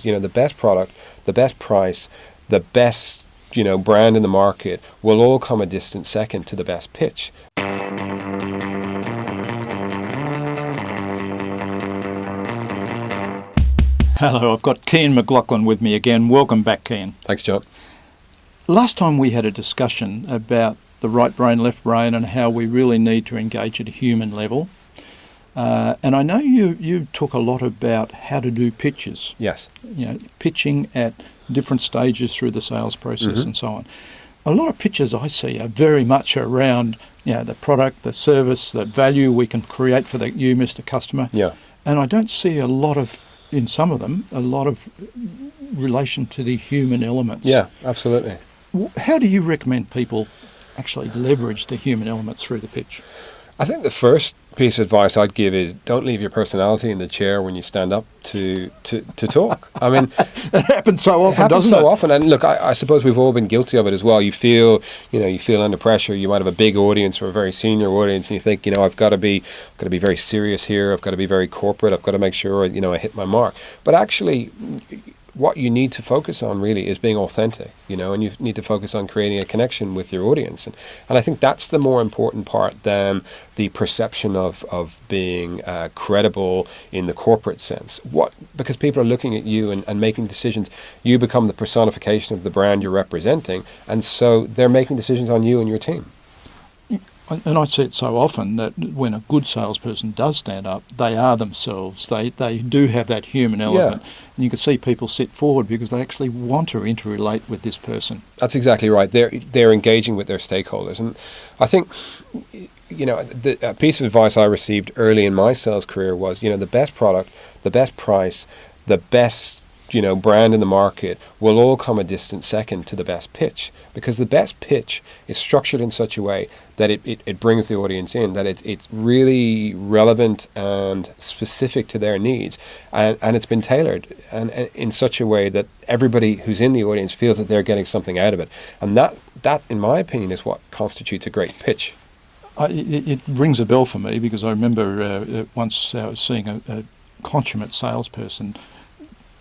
the best product, the best price, the best, brand in the market will all come a distant second to the best pitch. Hello, I've got Cian McLoughlin with me again. Welcome back, Cian. Thanks, John. Last time we had a discussion about the right brain, left brain, and how we really need to engage at a human level. And I know you talk a lot about how to do pitches. Yes. Pitching at different stages through the sales process and so on. A lot of pitches I see are very much around, the product, the service, the value we can create for you, Mr. Customer. Yeah. And I don't see in some of them, a lot of relation to the human elements. Yeah, absolutely. How do you recommend people actually leverage the human elements through the pitch? I think the first piece of advice I'd give is don't leave your personality in the chair when you stand up to talk. I mean, it happens so often, doesn't it? So often, and look, I suppose we've all been guilty of it as well. You feel under pressure. You might have a big audience or a very senior audience, and you think, I've got to be very serious here. I've got to be very corporate. I've got to make sure, I hit my mark. But actually, what you need to focus on really is being authentic, and you need to focus on creating a connection with your audience. And I think that's the more important part than the perception of being credible in the corporate sense. Because people are looking at you and making decisions. You become the personification of the brand you're representing, and so they're making decisions on you and your team. And I see it so often that when a good salesperson does stand up, they are themselves. They do have that human element. Yeah. And you can see people sit forward because they actually want to interrelate with this person. That's exactly right. They're engaging with their stakeholders. And I think, a piece of advice I received early in my sales career was, the best product, the best price, the best brand in the market will all come a distant second to the best pitch, because the best pitch is structured in such a way that it brings the audience in, that it's really relevant and specific to their needs, and it's been tailored and in such a way that everybody who's in the audience feels that they're getting something out of it. And that in my opinion is what constitutes a great pitch. It rings a bell for me, because I remember once I was seeing a consummate salesperson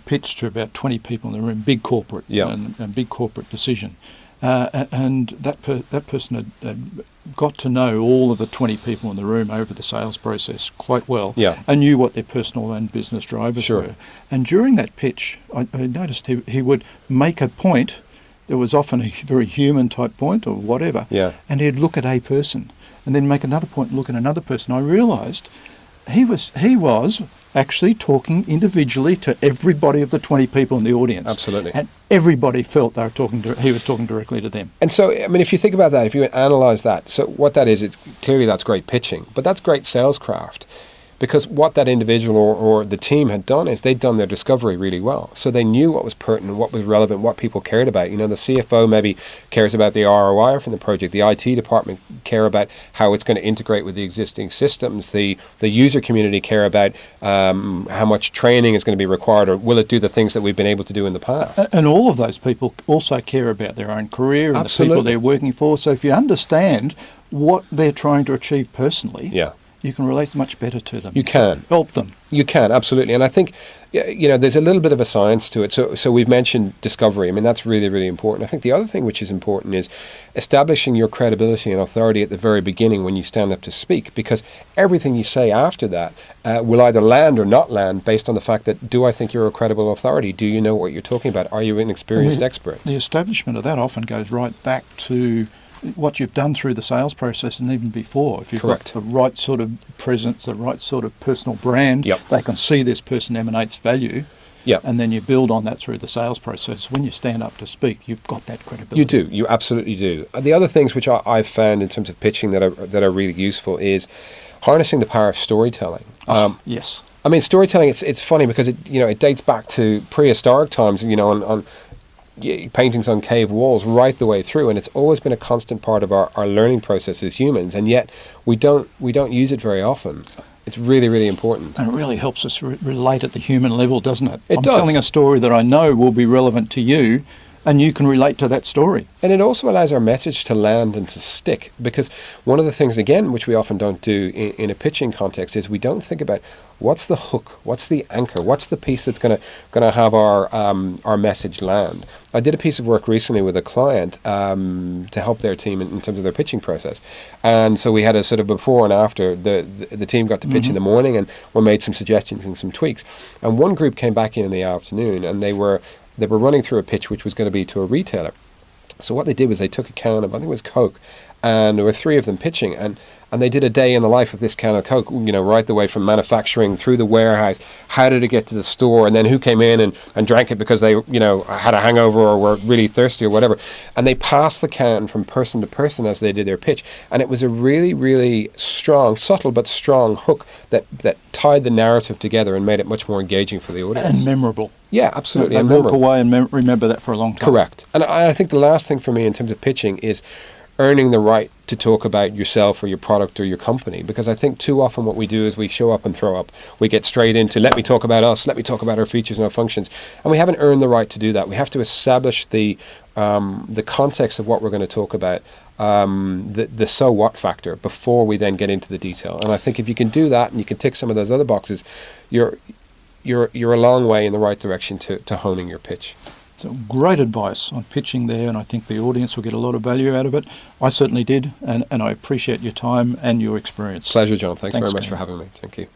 pitched to about 20 people in the room, big corporate, and big corporate decision. And that person had got to know all of the 20 people in the room over the sales process quite well, and knew what their personal and business drivers were. And during that pitch, I noticed he would make a point. There was often a very human type point or whatever, and he'd look at a person and then make another point and look at another person. I realised he was actually talking individually to everybody of the 20 people in the audience. Absolutely. And everybody felt he was talking directly to them. And so, I mean, if you think about that, if you analyse that, so what that is, clearly that's great pitching, but that's great sales craft. Because what that individual or the team had done is they'd done their discovery really well. So they knew what was pertinent, what was relevant, what people cared about. The CFO maybe cares about the ROI from the project. The IT department care about how it's going to integrate with the existing systems. The user community care about how much training is going to be required, or will it do the things that we've been able to do in the past. And all of those people also care about their own career and the people they're working for. So if you understand what they're trying to achieve personally, you can relate much better to them. You can. Help them. You can, absolutely. And I think, there's a little bit of a science to it. So we've mentioned discovery. I mean, that's really, really important. I think the other thing which is important is establishing your credibility and authority at the very beginning when you stand up to speak, because everything you say after that will either land or not land based on the fact that, do I think you're a credible authority? Do you know what you're talking about? Are you an experienced expert? The establishment of that often goes right back to what you've done through the sales process and even before. If you've got the right sort of presence, the right sort of personal brand, they can see this person emanates value, and then you build on that through the sales process. When you stand up to speak, you've got that credibility. You do. You absolutely do. The other things which I've found in terms of pitching that are really useful is harnessing the power of storytelling. Yes. I mean, storytelling, it's funny because it dates back to prehistoric times, on paintings on cave walls right the way through, and it's always been a constant part of our learning process as humans, and yet we don't use it very often. It's really, really important. And it really helps us relate at the human level, doesn't it? It does. I'm telling a story that I know will be relevant to you, and you can relate to that story. And it also allows our message to land and to stick, because one of the things, again, which we often don't do in a pitching context is we don't think about what's the hook, what's the anchor, what's the piece that's going to have our message land. I did a piece of work recently with a client to help their team in terms of their pitching process, and so we had a sort of before and after. The team got to pitch in the morning, and we made some suggestions and some tweaks. And one group came back in the afternoon, and they were running through a pitch which was going to be to a retailer. So what they did was they took a can of, I think it was Coke, and there were 3 of them pitching, and they did a day in the life of this can of Coke, right the way from manufacturing through the warehouse, how did it get to the store, and then who came in and drank it because they, had a hangover or were really thirsty or whatever. And they passed the can from person to person as they did their pitch. And it was a really, really strong, subtle but strong hook that tied the narrative together and made it much more engaging for the audience. And memorable. Yeah, absolutely. They walk away and remember that for a long time. Correct. And I think the last thing for me in terms of pitching is earning the right to talk about yourself or your product or your company, because I think too often what we do is we show up and throw up. We get straight into, let me talk about us, let me talk about our features and our functions, and we haven't earned the right to do that. We have to establish the context of what we're going to talk about, the so what factor, before we then get into the detail. And I think if you can do that and you can tick some of those other boxes, you're a long way in the right direction to honing your pitch. So great advice on pitching there, and I think the audience will get a lot of value out of it. I certainly did, and I appreciate your time and your experience. Pleasure, John. Thanks very much for having me. Thank you.